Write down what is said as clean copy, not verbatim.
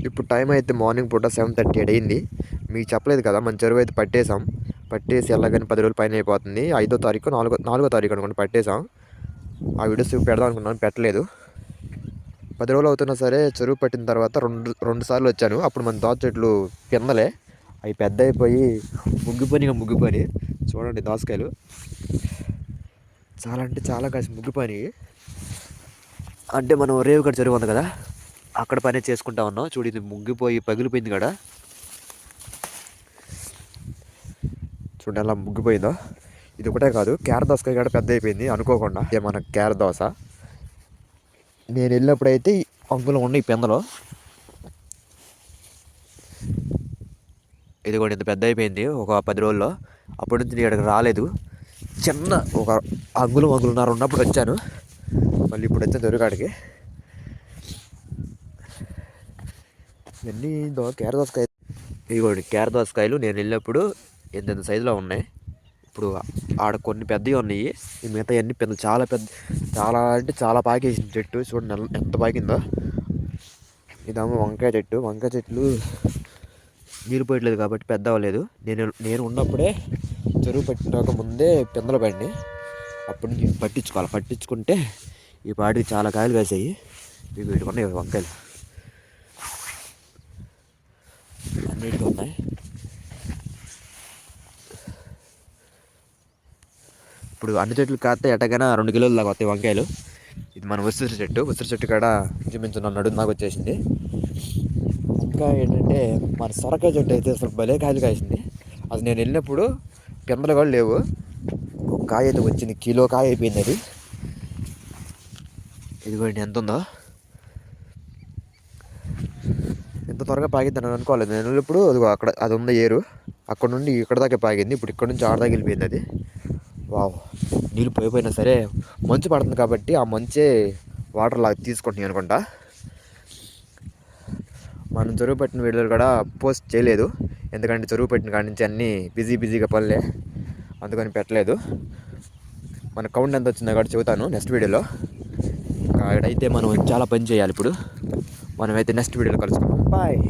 ఇప్పుడు టైం అయితే మార్నింగ్ పూట 7:38 అయింది. మీకు చెప్పలేదు కదా, మన చెరువు అయితే పట్టేసాం. పట్టేసి ఎలాగని 10 రోజులు పైన అయిపోతుంది. 5వ తారీఖు 4వ తారీఖు అనుకోండి పట్టేసాం. ఆ వీడియోస్ పెడదాం అనుకున్నాను, పెట్టలేదు. 10 రోజులు అవుతున్నా సరే చెరువు పట్టిన తర్వాత రెండు సార్లు వచ్చాను. అప్పుడు మన దోస చెట్లు కిందలే అవి పెద్ద అయిపోయి ముగ్గిపోయి చూడండి దోసకాయలు చాలా అంటే చాలా కాసి ముగ్గిపోయి. అంటే మనం రేవుగడ చెరువు ఉంది కదా, అక్కడ పని చేసుకుంటా ఉన్నాం. చూడు ఇది ముగ్గిపోయి పగిలిపోయింది కదా, చూడండి అలా ముగ్గిపోయిందో. ఇది ఒకటే కాదు, కేర దోసకాయ కూడా పెద్ద అయిపోయింది అనుకోకుండా. మన కేర దోస నేను వెళ్ళినప్పుడైతే అంగుళం ఉన్నాయి పెందలో. ఇది కూడా ఇంత పెద్ద అయిపోయింది ఒక 10 రోజుల్లో. అప్పటి నుంచి నేను ఇక్కడికి రాలేదు. చిన్న ఒక అంగుళంన్నర ఉన్నప్పుడు వచ్చాను, మళ్ళీ ఇప్పుడు వచ్చాను దొరికాడికి. ఇవన్నీ కేర దోసకాయ, ఇదిగోండి కేర దోసకాయలు. నేను వెళ్ళినప్పుడు ఎంత సైజులో ఉన్నాయి. ఇప్పుడు ఆడ కొన్ని పెద్దవి ఉన్నాయి, ఈ మిగతా అన్ని పెద్ద చాలా పెద్ద, చాలా అంటే చాలా పాకేసింది చెట్టు. చూడండి ఎంత పాకిందో. ఇదేమో వంకాయ చెట్లు నీరు పోయట్లేదు కాబట్టి పెద్ద అవ్వలేదు. నేను ఉన్నప్పుడే చెరువు పట్టినాక ముందే పిందలు పడి, అప్పుడు నుంచి పట్టించుకుంటే ఈ పాటికి చాలా కాయలు కాసాయి. ఇవి పెట్టుకున్నాయి వంకాయలు అన్నిటికీ ఉన్నాయి. ఇప్పుడు అన్ని చెట్లు కాస్తే ఎట్టగానే 2 కిలోలు దాకా వస్తాయి వంకాయలు. ఇది మన ఉసిరి చెట్టు కాడ ఇంచుమించు నడుము దాకా వచ్చేసింది. ఇంకా ఏంటంటే మన సొరకాయ చెట్టు అయితే అసలు భలే కాయలు కాసింది. అది నేను వెళ్ళినప్పుడు పిందలు కూడా లేవు. ఒక కాయ అయితే వచ్చింది, కిలో కాయ అయిపోయింది అది. ఇదిగోండి ఎంత ఉందో. ఎంత త్వరగా పాగిద్దని అనుకోలేదు నేను వెళ్ళినప్పుడు. అదిగో అక్కడ అది ఉంది ఏరు, అక్కడ నుండి ఇక్కడ దాకా పాగింది. ఇప్పుడు ఇక్కడ నుంచి ఆడ దాకా వెళ్ళిపోయింది అది. వావ్, నీళ్ళు పోయిపోయినా సరే మంచు పడుతుంది కాబట్టి ఆ మంచే వాటర్ లాగా తీసుకుంటున్నాయి అనుకుంటా. మనం చెరువు పట్టిన వీడియోలు కూడా పోస్ట్ చేయలేదు, ఎందుకంటే చెరువు పట్టిన కాడి నుంచి అన్నీ బిజీగా పనులే, అందుకని పెట్టలేదు. మన కౌంట్ ఎంత వచ్చిందో కూడా చెబుతాను నెక్స్ట్ వీడియోలో. ఇక్కడైతే మనం చాలా పని చేయాలి ఇప్పుడు. మనమైతే నెక్స్ట్ వీడియోలో కలుసుకుందాం. బాయ్.